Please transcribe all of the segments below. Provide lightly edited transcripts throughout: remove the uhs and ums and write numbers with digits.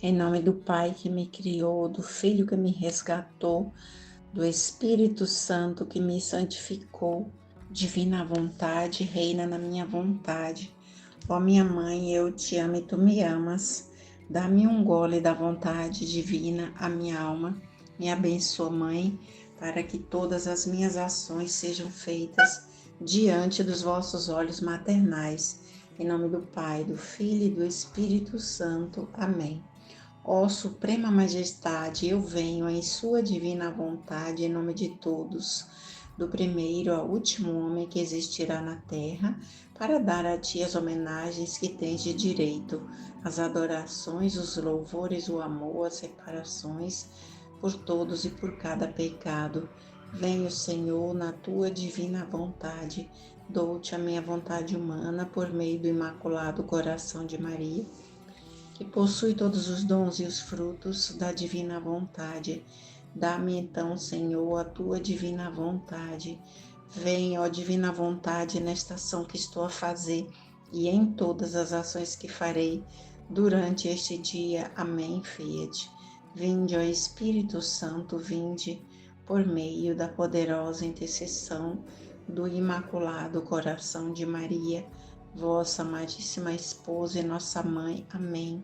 Em nome do Pai que me criou, do Filho que me resgatou, do Espírito Santo que me santificou, divina vontade, reina na minha vontade. Ó minha mãe, eu te amo e tu me amas. Dá-me um gole da vontade divina à minha alma. Me abençoa, Mãe, para que todas as minhas ações sejam feitas diante dos vossos olhos maternais. Em nome do Pai, do Filho e do Espírito Santo. Amém. Ó Suprema Majestade, eu venho em Sua divina vontade, em nome de todos, do primeiro ao último homem que existirá na terra, para dar a Ti as homenagens que tens de direito, as adorações, os louvores, o amor, as reparações por todos e por cada pecado. Venho, Senhor, na Tua divina vontade, dou-te a minha vontade humana por meio do Imaculado Coração de Maria, que possui todos os dons e os frutos da divina vontade. Dá-me então, Senhor, a tua divina vontade. Vem, ó divina vontade, nesta ação que estou a fazer e em todas as ações que farei durante este dia. Amém, Fiat. Vinde, ó Espírito Santo, vinde por meio da poderosa intercessão do Imaculado Coração de Maria, vossa amadíssima esposa e nossa mãe. Amém.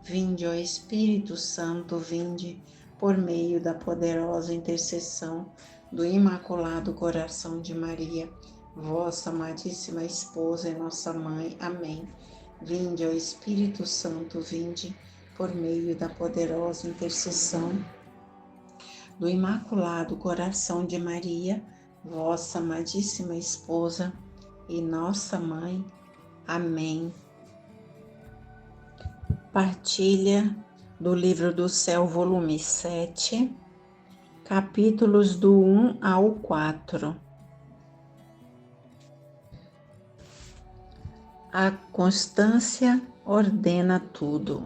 Vinde, ó Espírito Santo, vinde por meio da poderosa intercessão do Imaculado Coração de Maria, vossa amadíssima esposa e nossa mãe. Amém. Vinde, ó Espírito Santo, vinde por meio da poderosa intercessão do Imaculado Coração de Maria, vossa amadíssima esposa e nossa mãe. Amém. Partilha do Livro do Céu, volume 7, capítulos do 1 ao 4. A constância ordena tudo.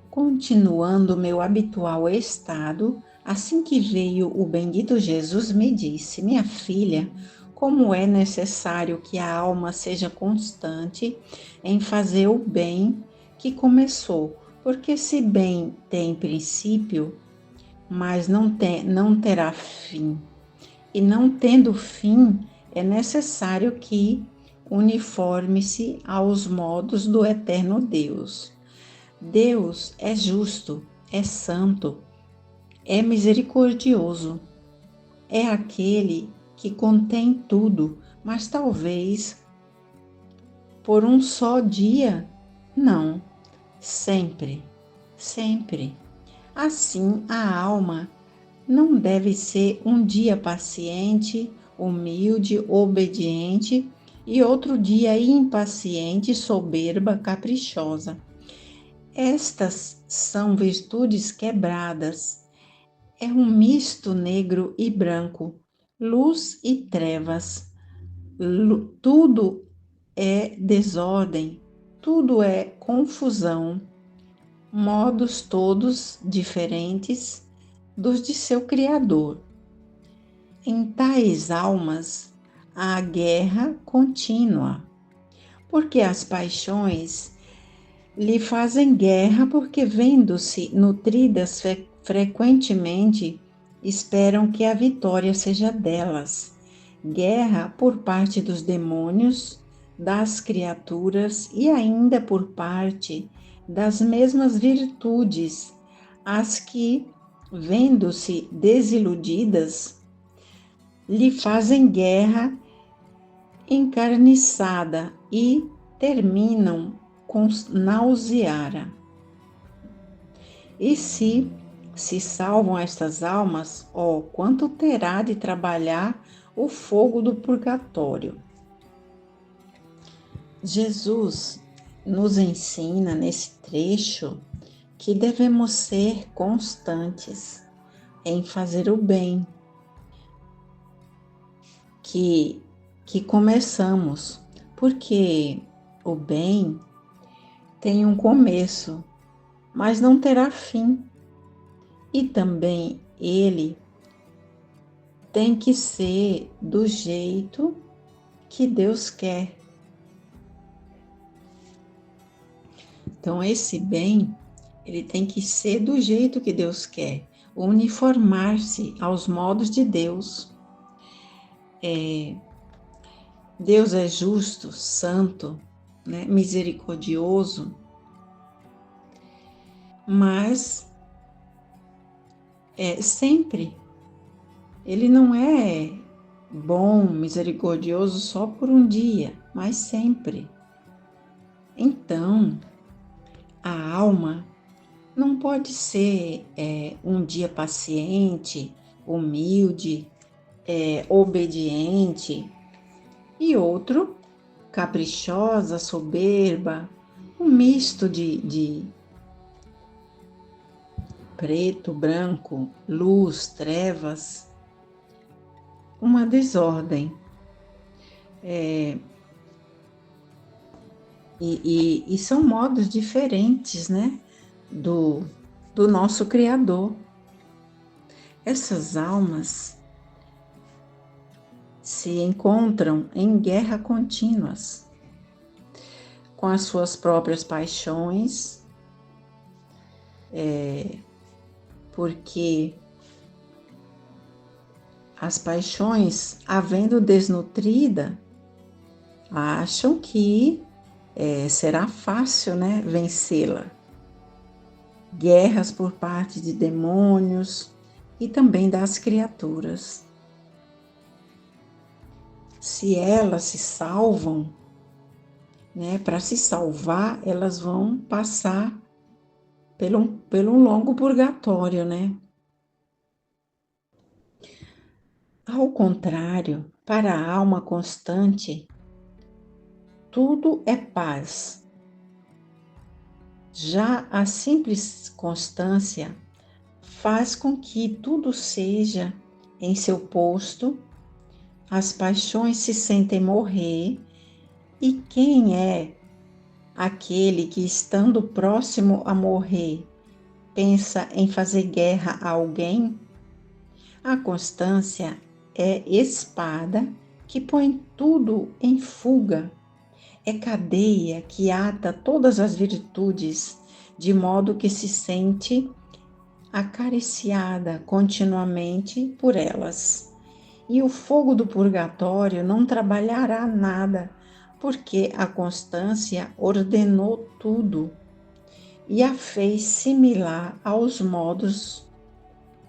Continuando meu habitual estado, assim que veio o bendito Jesus, me disse: minha filha, como é necessário que a alma seja constante em fazer o bem que começou, porque se bem tem princípio, mas não terá fim, e não tendo fim, é necessário que uniforme-se aos modos do eterno Deus. Deus é justo, é santo, é misericordioso, é aquele que contém tudo, mas talvez por um só dia? Não, sempre, sempre. Assim, a alma não deve ser um dia paciente, humilde, obediente e outro dia impaciente, soberba, caprichosa. Estas são virtudes quebradas. É um misto negro e branco, luz e trevas. Tudo é desordem, tudo é confusão, modos todos diferentes dos de seu Criador. Em tais almas há guerra contínua, porque as paixões lhe fazem guerra, porque vendo-se nutridas frequentemente, esperam que a vitória seja delas. Guerra por parte dos demônios, das criaturas e ainda por parte das mesmas virtudes, as que, vendo-se desiludidas, lhe fazem guerra encarniçada e terminam com nauseara. E se salvam estas almas, ó, quanto terá de trabalhar o fogo do purgatório. Jesus nos ensina nesse trecho que devemos ser constantes em fazer o bem, que começamos, porque o bem tem um começo, mas não terá fim. E também ele tem que ser do jeito que Deus quer. Então, esse bem, ele tem que ser do jeito que Deus quer, uniformar-se aos modos de Deus. Deus é justo, santo, né, misericordioso, mas sempre. Ele não é bom, misericordioso só por um dia, mas sempre. Então, a alma não pode ser um dia paciente, humilde, obediente, e outro caprichosa, soberba, um misto de preto, branco, luz, trevas, uma desordem. E são modos diferentes, né, do nosso Criador. Essas almas se encontram em guerra contínuas com as suas próprias paixões, porque as paixões, havendo desnutrida, acham que será fácil, né, vencê-la. Guerras por parte de demônios e também das criaturas. Se elas se salvam, né, para se salvar, elas vão passar pelo longo purgatório, né? Ao contrário, para a alma constante, tudo é paz. Já a simples constância faz com que tudo seja em seu posto, as paixões se sentem morrer, e quem é aquele que, estando próximo a morrer, pensa em fazer guerra a alguém? A constância é espada que põe tudo em fuga, é cadeia que ata todas as virtudes, de modo que se sente acariciada continuamente por elas. E o fogo do purgatório não trabalhará nada, porque a constância ordenou tudo e a fez similar aos modos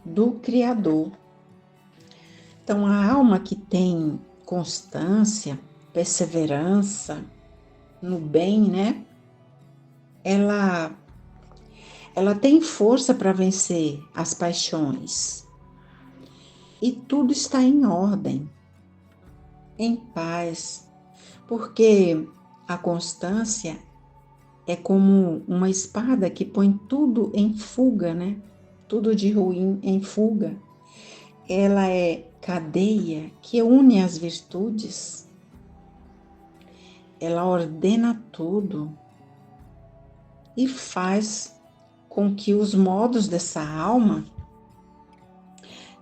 do Criador. Então, a alma que tem constância, perseverança no bem, né? Ela tem força para vencer as paixões. E tudo está em ordem, em paz, porque a constância é como uma espada que põe tudo em fuga, né? Tudo de ruim em fuga. Ela é cadeia que une as virtudes. Ela ordena tudo e faz com que os modos dessa alma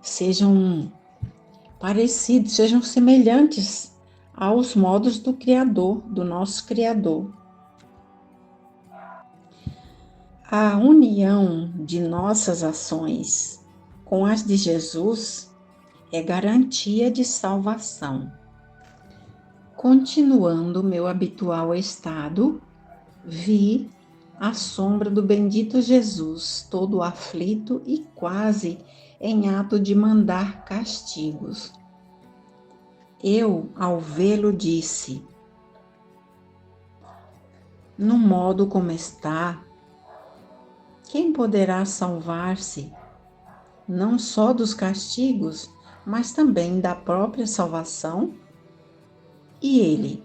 sejam parecidos, sejam semelhantes aos modos do Criador, do nosso Criador. A união de nossas ações com as de Jesus é garantia de salvação. Continuando meu habitual estado, vi a sombra do bendito Jesus, todo aflito e quase em ato de mandar castigos. Eu, ao vê-lo, disse: no modo como está, quem poderá salvar-se, não só dos castigos, mas também da própria salvação? E ele,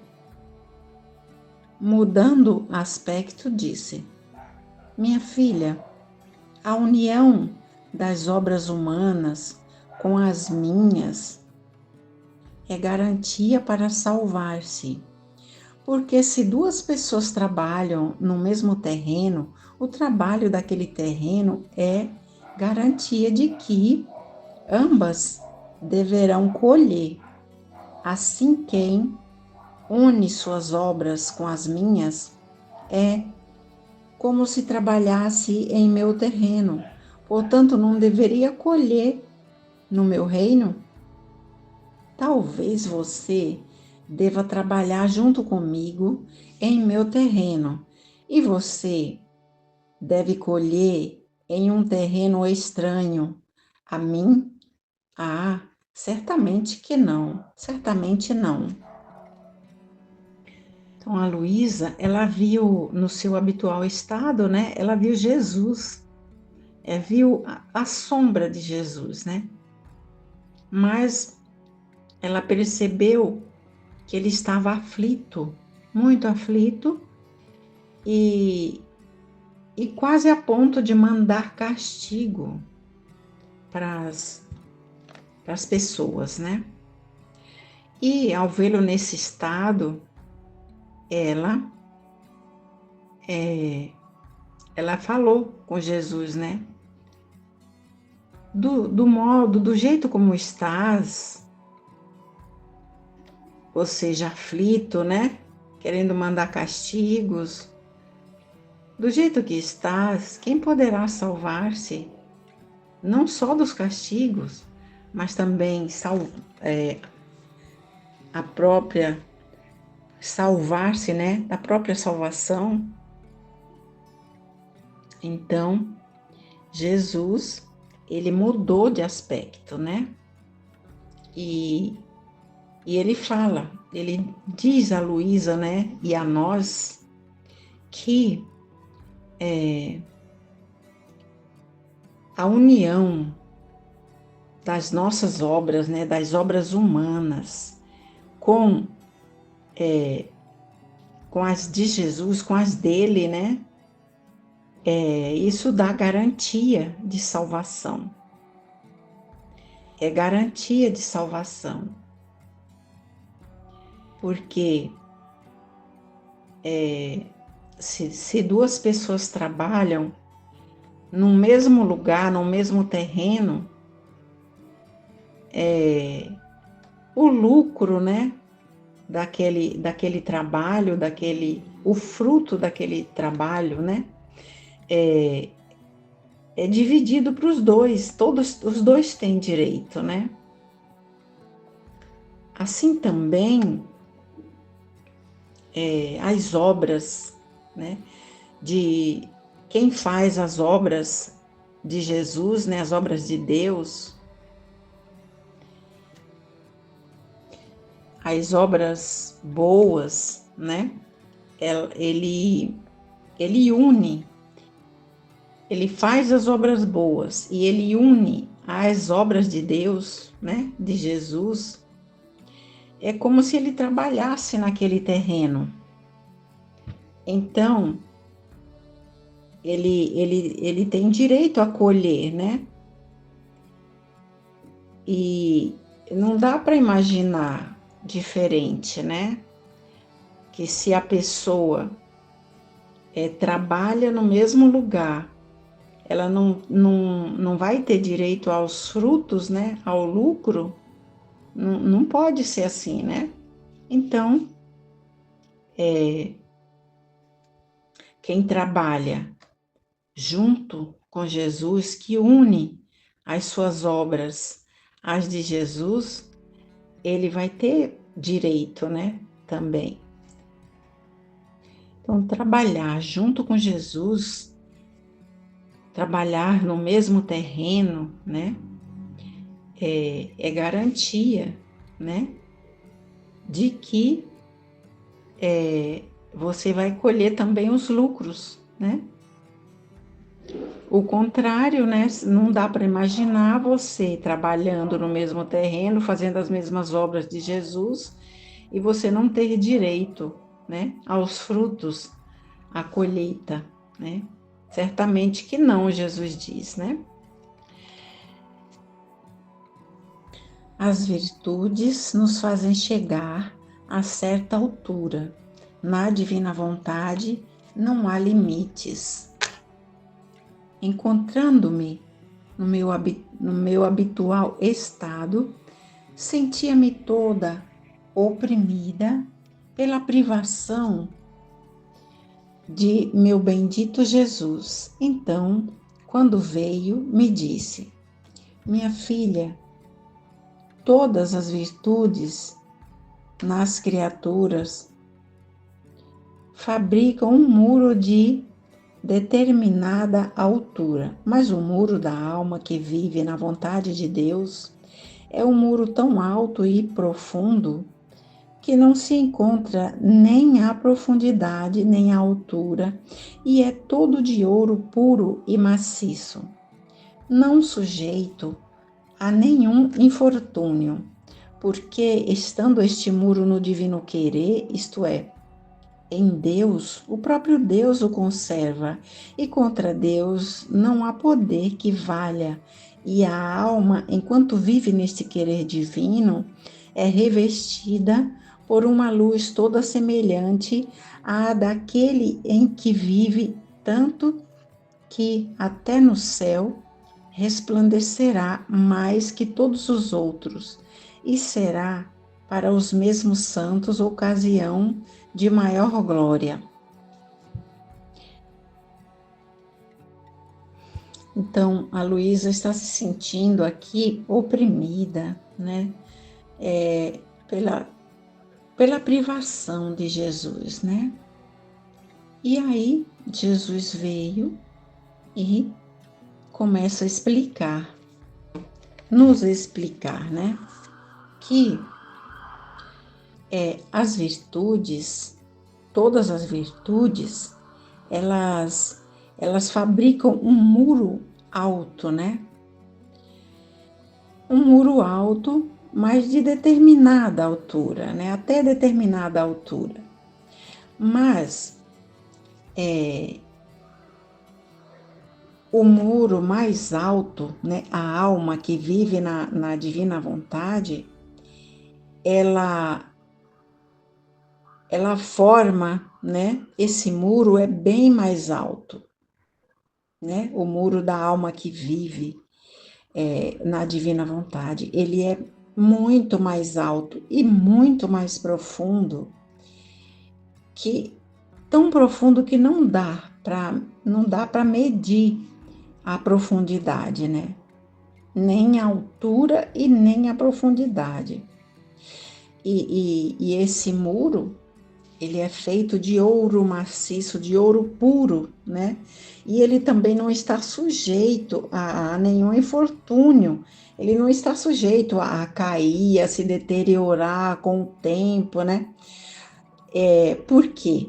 mudando aspecto, disse: minha filha, a união das obras humanas com as minhas é garantia para salvar-se. Porque se duas pessoas trabalham no mesmo terreno, o trabalho daquele terreno é garantia de que ambas deverão colher. Assim, quem une suas obras com as minhas é como se trabalhasse em meu terreno. Portanto, não deveria colher no meu reino? Talvez você deva trabalhar junto comigo em meu terreno, e você deve colher em um terreno estranho a mim? Ah, certamente que não, certamente não. Então a Luísa, ela viu no seu habitual estado, né? Ela viu Jesus, viu a sombra de Jesus, né? Mas ela percebeu que ele estava aflito, muito aflito, e, e quase a ponto de mandar castigo para as pessoas, né? E ao vê-lo nesse estado, ela, ela falou com Jesus, né? Do modo, do jeito como estás, ou seja, aflito, né? Querendo mandar castigos. Do jeito que estás, quem poderá salvar-se? Não só dos castigos, mas também a própria salvar-se, né? Da própria salvação. Então, Jesus, ele mudou de aspecto, né? E ele fala, ele diz a Luísa, né? E a nós que a união das nossas obras, né, das obras humanas, com as de Jesus, com as dele, né, isso dá garantia de salvação. É garantia de salvação. Porque se duas pessoas trabalham no mesmo lugar, no mesmo terreno, o lucro, né, daquele trabalho, o fruto daquele trabalho, né, é dividido para os dois, todos os dois têm direito, né? Assim também as obras, né, de quem faz as obras de Jesus, né, as obras de Deus, as obras boas, né, ele une, ele faz as obras boas e ele une as obras de Deus, né, de Jesus. É como se ele trabalhasse naquele terreno. Então, ele tem direito a colher, né? E não dá para imaginar diferente, né? Que se a pessoa trabalha no mesmo lugar, ela não vai ter direito aos frutos, né? Ao lucro, não pode ser assim, né? Então, quem trabalha junto com Jesus, que une as suas obras às de Jesus, ele vai ter direito, né? Também. Então, trabalhar junto com Jesus, trabalhar no mesmo terreno, né? É garantia, né? De que você vai colher também os lucros, né? O contrário, né? Não dá para imaginar você trabalhando no mesmo terreno, fazendo as mesmas obras de Jesus e você não ter direito, né, aos frutos, à colheita, né? Certamente que não, Jesus diz, né? As virtudes nos fazem chegar a certa altura. Na divina vontade não há limites. Encontrando-me no meu habitual estado, sentia-me toda oprimida pela privação de meu bendito Jesus. Então, quando veio, me disse: minha filha, todas as virtudes nas criaturas fabricam um muro de determinada altura, mas o muro da alma que vive na vontade de Deus é um muro tão alto e profundo que não se encontra nem a profundidade nem a altura, e é todo de ouro puro e maciço, não sujeito a nenhum infortúnio, porque estando este muro no divino querer, isto é, em Deus, o próprio Deus o conserva, e contra Deus não há poder que valha, e a alma, enquanto vive neste querer divino, é revestida por uma luz toda semelhante à daquele em que vive, tanto que até no céu resplandecerá mais que todos os outros, e será para os mesmos santos ocasião de maior glória. Então, a Luísa está se sentindo aqui oprimida, né? Pela privação de Jesus, né? E aí, Jesus veio e começa a nos explicar, né? Que as virtudes, todas as virtudes, elas fabricam um muro alto, né? Um muro alto, mas de determinada altura, né? Até determinada altura. Mas o muro mais alto, né? A alma que vive na divina vontade, ela forma, né? Esse muro é bem mais alto, né? O muro da alma que vive na divina vontade, ele é muito mais alto e muito mais profundo, que tão profundo que não dá para medir a profundidade, né? Nem a altura e nem a profundidade. E esse muro, ele é feito de ouro maciço, de ouro puro, né? E ele também não está sujeito a nenhum infortúnio, ele não está sujeito a cair, a se deteriorar com o tempo, né? Por quê?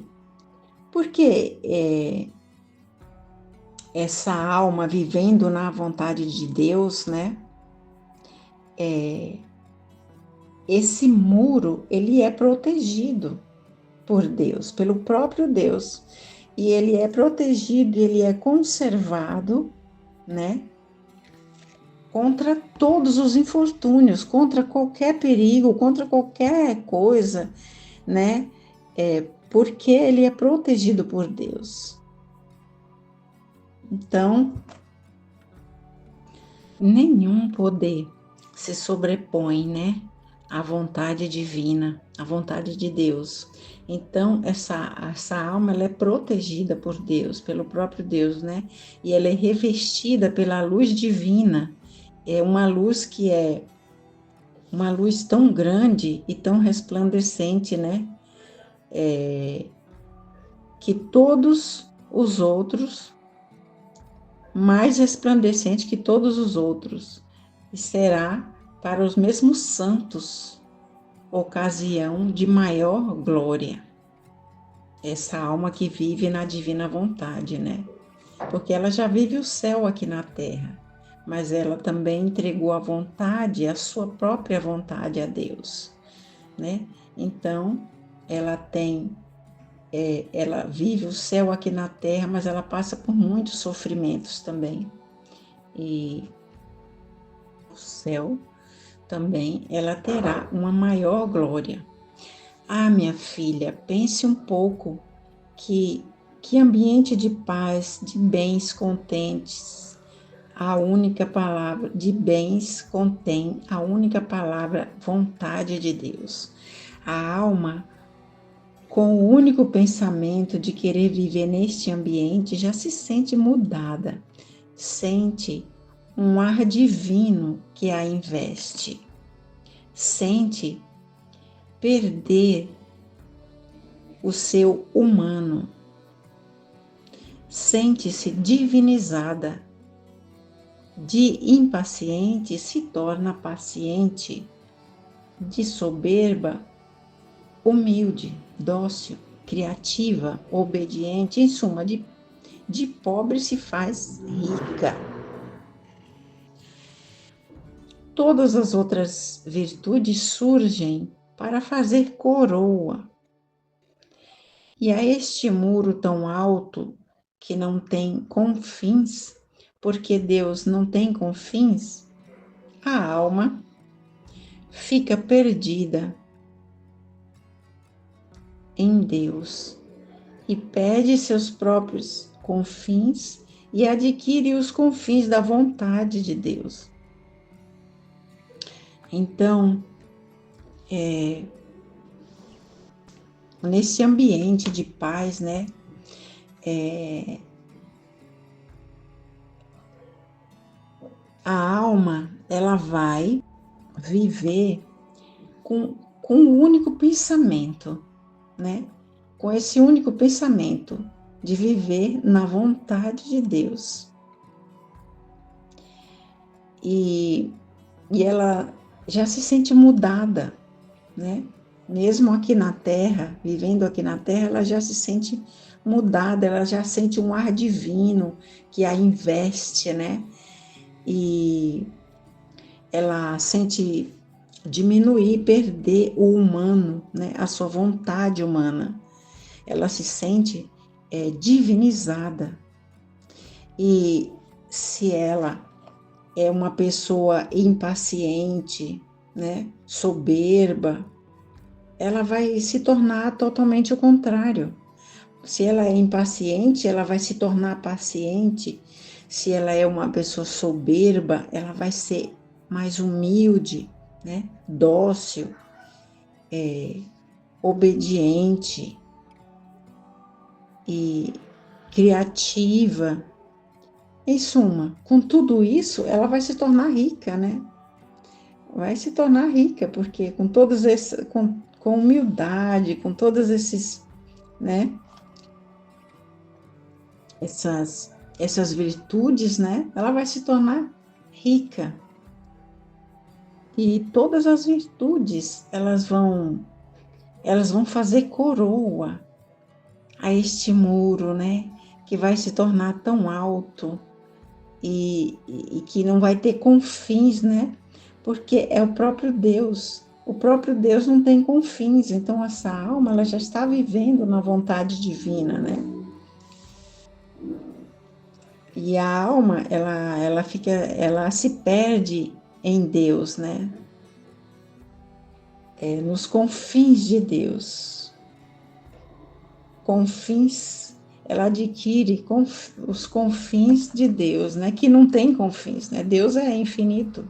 Porque essa alma vivendo na vontade de Deus, né? Esse muro, ele é protegido por Deus, pelo próprio Deus. E ele é protegido, ele é conservado, né? Contra todos os infortúnios, contra qualquer perigo, contra qualquer coisa, né? Porque ele é protegido por Deus. Então, nenhum poder se sobrepõe, né? À vontade divina, à vontade de Deus. Então, essa alma, ela é protegida por Deus, pelo próprio Deus, né? E ela é revestida pela luz divina. É uma luz que é uma luz tão grande e tão resplandecente, né? Que todos os outros, mais resplandecente que todos os outros, e será para os mesmos santos ocasião de maior glória. Essa alma que vive na divina vontade, né? Porque ela já vive o céu aqui na terra, mas ela também entregou a vontade, a sua própria vontade a Deus, né? Então, ela vive o céu aqui na terra, mas ela passa por muitos sofrimentos também. E o céu também ela terá uma maior glória. Ah, minha filha, pense um pouco que ambiente de paz, de bens contentes, a única palavra de bens contém a única palavra vontade de Deus. A alma com o único pensamento de querer viver neste ambiente, já se sente mudada, sente um ar divino que a investe, sente perder o seu humano, sente-se divinizada, de impaciente se torna paciente, de soberba, humilde, dócil, criativa, obediente, em suma, de pobre se faz rica. Todas as outras virtudes surgem para fazer coroa. E a este muro tão alto, que não tem confins, porque Deus não tem confins, a alma fica perdida em Deus e perde seus próprios confins e adquire os confins da vontade de Deus. Então, nesse ambiente de paz, né, a alma, ela vai viver com um único pensamento, né? Com esse único pensamento de viver na vontade de Deus. E ela já se sente mudada, né? Mesmo aqui na Terra, vivendo aqui na Terra, ela já se sente mudada, ela já sente um ar divino que a investe, né? E ela sente diminuir, perder o humano, né? A sua vontade humana. Ela se sente divinizada. E se ela é uma pessoa impaciente, né? Soberba, ela vai se tornar totalmente o contrário. Se ela é impaciente, ela vai se tornar paciente. Se ela é uma pessoa soberba, ela vai ser mais humilde, né? Dócil, obediente e criativa. Em suma, com tudo isso, ela vai se tornar rica, né? Vai se tornar rica, porque com todos esses, com humildade, com todos esses, né? Essas virtudes, né? Ela vai se tornar rica. E todas as virtudes, elas vão fazer coroa a este muro, né? Que vai se tornar tão alto e que não vai ter confins, né? Porque é o próprio Deus. O próprio Deus não tem confins, então essa alma, ela já está vivendo na vontade divina, né? E a alma, ela se perde em Deus, né? Nos confins de Deus. Confins, ela adquire os confins de Deus, né? Que não tem confins, né? Deus é infinito.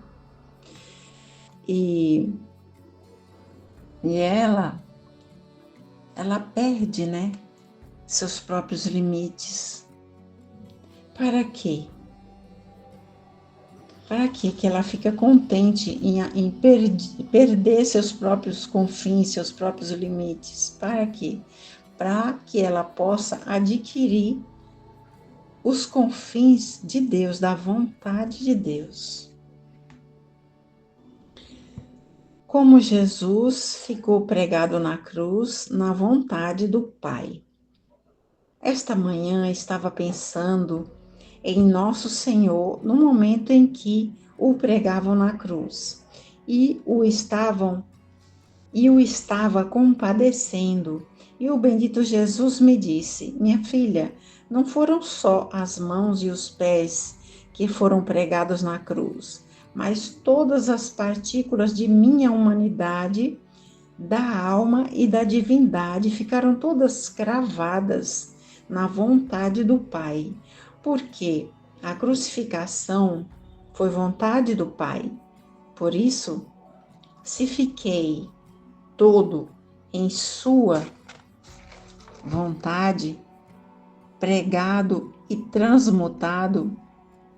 E ela perde, né? Seus próprios limites. Para quê? Para quê? Que ela fica contente em perder seus próprios confins, seus próprios limites. Para quê? Para que ela possa adquirir os confins de Deus, da vontade de Deus. Como Jesus ficou pregado na cruz, na vontade do Pai. Esta manhã estava pensando em Nosso Senhor no momento em que o pregavam na cruz e o estava compadecendo. E o bendito Jesus me disse: minha filha, não foram só as mãos e os pés que foram pregados na cruz, mas todas as partículas de minha humanidade, da alma e da divindade ficaram todas cravadas na vontade do Pai, porque a crucificação foi vontade do Pai. Por isso, se fiquei todo em sua vontade, pregado e transmutado,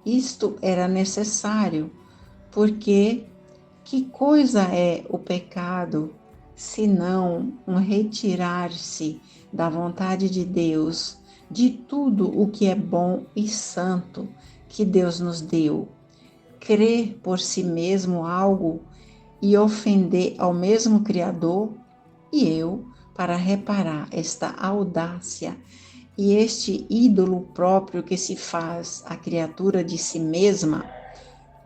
isto era necessário, porque que coisa é o pecado, senão um retirar-se da vontade de Deus, de tudo o que é bom e santo que Deus nos deu? Crer por si mesmo algo e ofender ao mesmo Criador? E eu, para reparar esta audácia e este ídolo próprio que se faz a criatura de si mesma,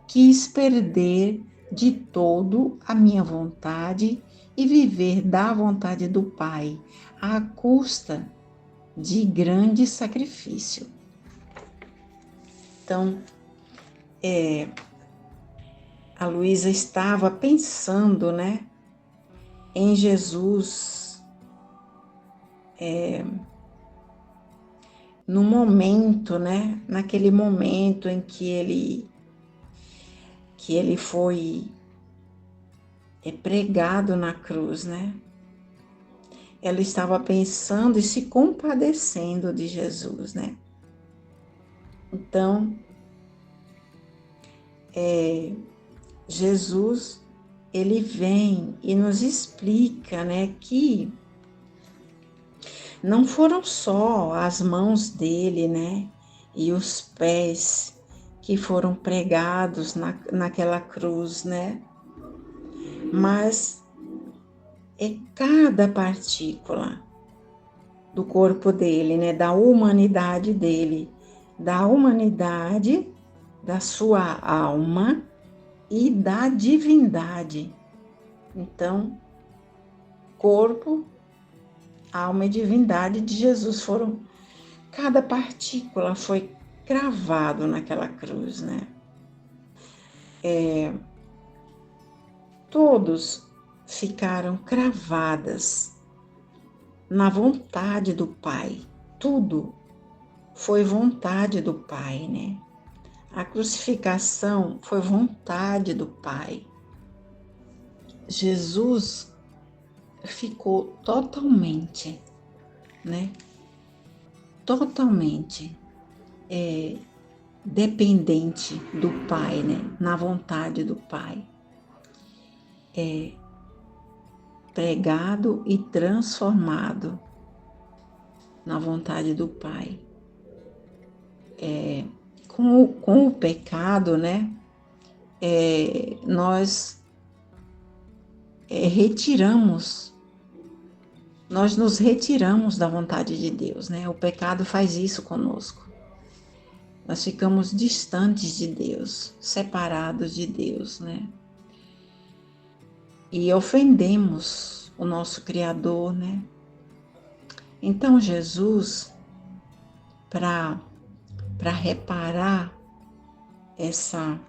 quis perder de todo a minha vontade e viver da vontade do Pai, à custa de grande sacrifício. Então, a Luísa estava pensando, né, em Jesus, no momento, né, naquele momento em que ele foi pregado na cruz, né? Ela estava pensando e se compadecendo de Jesus, né? Então, Jesus, ele vem e nos explica, né, que não foram só as mãos dele, né, e os pés que foram pregados naquela cruz, né, mas é cada partícula do corpo dele, né, da humanidade dele, da sua alma e da divindade. Então, corpo, alma e divindade de Jesus foram, cada partícula foi cravado naquela cruz, né? Todos ficaram cravadas na vontade do Pai. Tudo foi vontade do Pai, né? A crucificação foi vontade do Pai. Jesus ficou totalmente, né? Totalmente dependente do Pai, né? Na vontade do Pai. Pregado e transformado na vontade do Pai. Com o pecado, né? Nós nós nos retiramos da vontade de Deus, né? O pecado faz isso conosco. Nós ficamos distantes de Deus, separados de Deus, né? E ofendemos o nosso Criador, né? Então Jesus, para reparar essa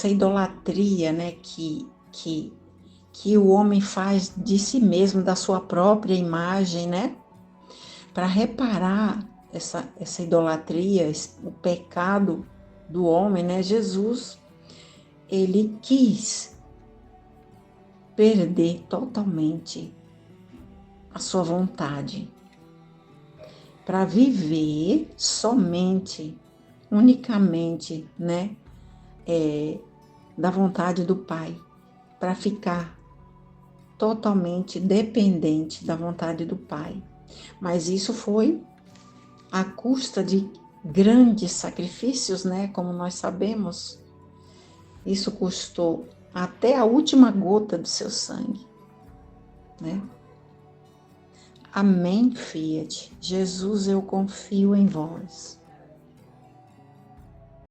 idolatria, né, que o homem faz de si mesmo, da sua própria imagem, né? Para reparar essa idolatria, o pecado do homem, né? Jesus, ele quis perder totalmente a sua vontade para viver somente, unicamente, né? Da vontade do Pai, para ficar totalmente dependente da vontade do Pai. Mas isso foi à custa de grandes sacrifícios, né? Como nós sabemos, isso custou até a última gota do seu sangue, né? Amém, Fiat. Jesus, eu confio em vós.